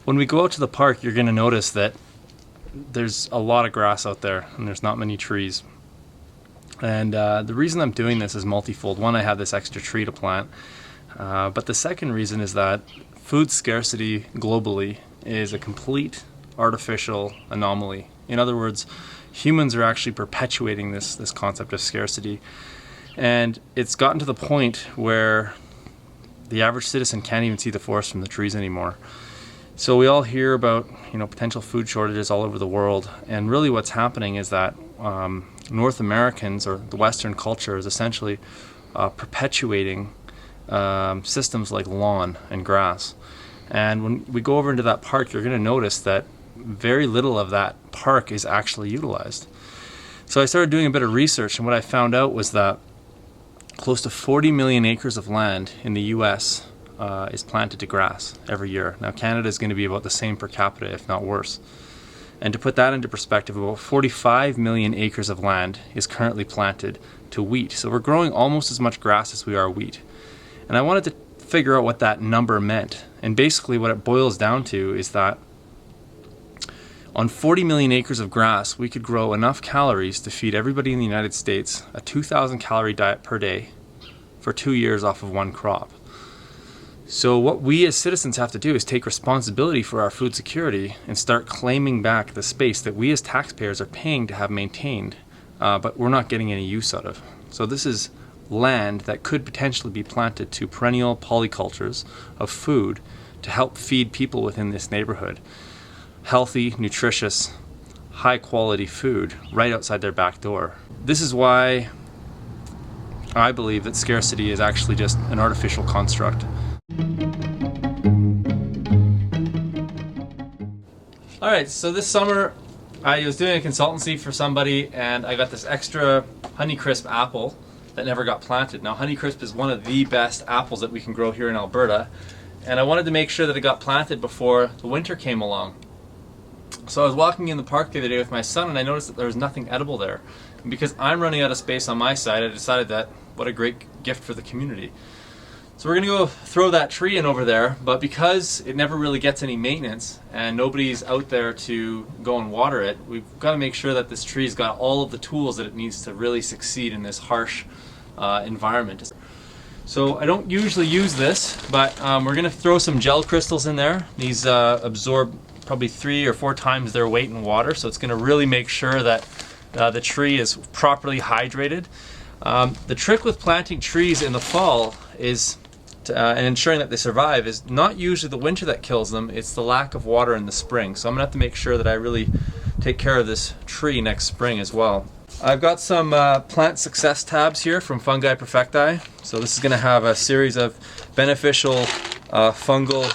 When we go out to the park, you're going to notice that there's a lot of grass out there and there's not many trees. And the reason I'm doing this is multifold. One, I have this extra tree to plant. But the second reason is that food scarcity globally is a complete artificial anomaly. In other words, humans are actually perpetuating this concept of scarcity. And it's gotten to the point where the average citizen can't even see the forest from the trees anymore. So we all hear about, potential food shortages all over the world, and really what's happening is that North Americans, or the Western culture, is essentially perpetuating systems like lawn and grass. And when we go over into that park, you're going to notice that very little of that park is actually utilized. So I started doing a bit of research, and what I found out was that close to 40 million acres of land in the US is planted to grass every year. Now Canada is going to be about the same per capita, if not worse. And to put that into perspective, about 45 million acres of land is currently planted to wheat. So we're growing almost as much grass as we are wheat. And I wanted to figure out what that number meant. And basically what it boils down to is that on 40 million acres of grass, we could grow enough calories to feed everybody in the United States a 2,000 calorie diet per day for 2 years off of one crop. So what we as citizens have to do is take responsibility for our food security and start claiming back the space that we as taxpayers are paying to have maintained, but we're not getting any use out of. So this is land that could potentially be planted to perennial polycultures of food to help feed people within this neighborhood healthy, nutritious, high quality food right outside their back door. This is why I believe that scarcity is actually just an artificial construct. Alright, so this summer I was doing a consultancy for somebody and I got this extra Honeycrisp apple that never got planted. Now Honeycrisp is one of the best apples that we can grow here in Alberta, and I wanted to make sure that it got planted before the winter came along. So I was walking in the park the other day with my son and I noticed that there was nothing edible there. And because I'm running out of space on my side, I decided that what a great gift for the community. So we're going to go throw that tree in over there, but because it never really gets any maintenance and nobody's out there to go and water it, we've got to make sure that this tree's got all of the tools that it needs to really succeed in this harsh environment. So I don't usually use this, but we're going to throw some gel crystals in there. These absorb probably 3 or 4 times their weight in water, so it's going to really make sure that the tree is properly hydrated. The trick with planting trees in the fall is and ensuring that they survive is not usually the winter that kills them, it's the lack of water in the spring. So I'm going to have to make sure that I really take care of this tree next spring as well. I've got some plant success tabs here from Fungi Perfecti. So this is going to have a series of beneficial fungal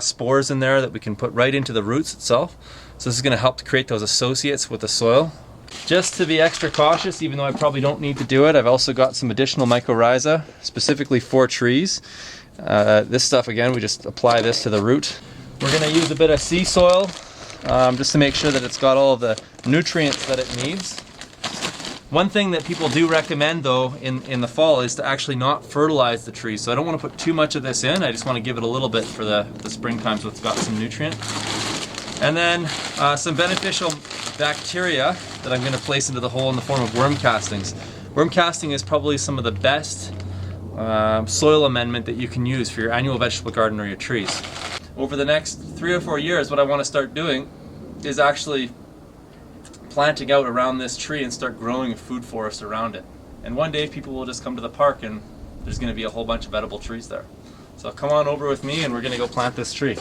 spores in there that we can put right into the roots itself. So this is going to help to create those associates with the soil. Just to be extra cautious, even though I probably don't need to do it, I've also got some additional mycorrhiza, specifically for trees. This stuff, again, we just apply this to the root. We're going to use a bit of sea soil just to make sure that it's got all of the nutrients that it needs. One thing that people do recommend, though, in the fall is to actually not fertilize the trees. So I don't want to put too much of this in. I just want to give it a little bit for the springtime so it's got some nutrient. And then some beneficial bacteria that I'm going to place into the hole in the form of worm castings. Worm casting is probably some of the best soil amendment that you can use for your annual vegetable garden or your trees. Over the next 3 or 4 years, what I want to start doing is actually planting out around this tree and start growing a food forest around it. And one day people will just come to the park and there's going to be a whole bunch of edible trees there. So come on over with me and we're going to go plant this tree.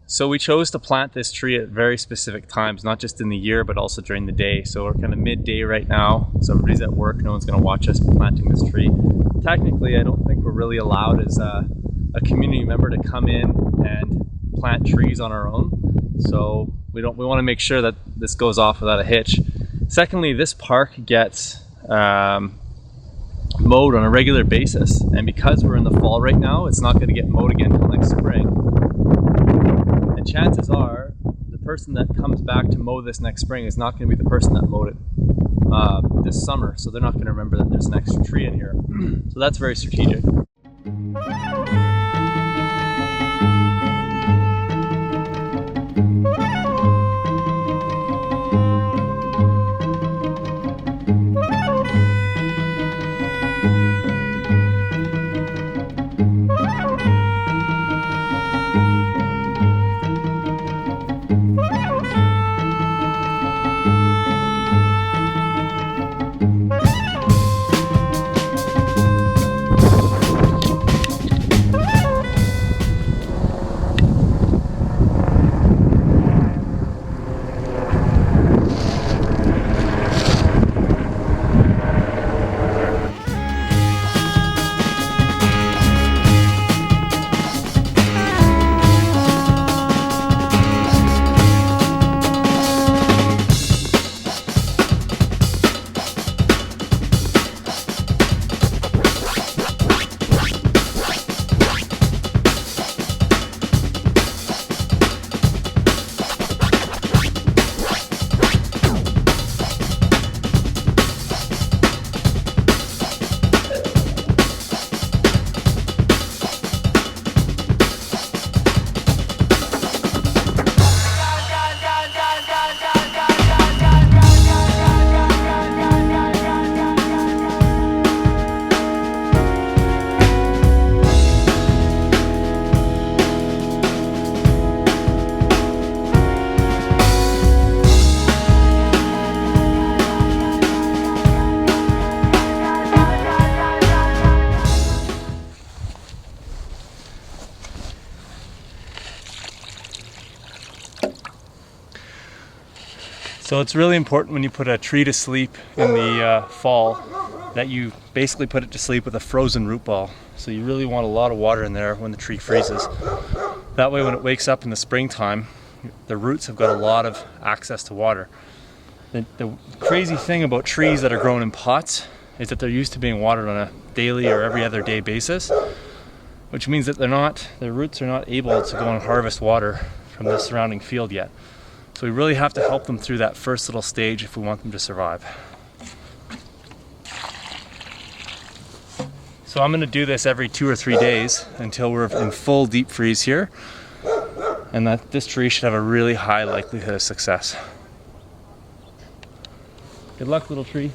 So we chose to plant this tree at very specific times, not just in the year, but also during the day. So we're kind of midday right now, so everybody's at work, no one's going to watch us planting this tree. Technically, I don't think we're really allowed as a community member to come in and plant trees on our own. So we want to make sure that this goes off without a hitch. Secondly, this park gets mowed on a regular basis, and because we're in the fall right now, it's not going to get mowed again until next spring. And chances are, the person that comes back to mow this next spring is not going to be the person that mowed it this summer, so they're not going to remember that there's an extra tree in here. So that's very strategic. So it's really important when you put a tree to sleep in the fall that you basically put it to sleep with a frozen root ball. So you really want a lot of water in there when the tree freezes. That way when it wakes up in the springtime, the roots have got a lot of access to water. The crazy thing about trees that are grown in pots is that they're used to being watered on a daily or every other day basis, which means that their roots are not able to go and harvest water from the surrounding field yet. So we really have to help them through that first little stage if we want them to survive. So I'm going to do this every 2 or 3 days until we're in full deep freeze here, and that this tree should have a really high likelihood of success. Good luck, little tree.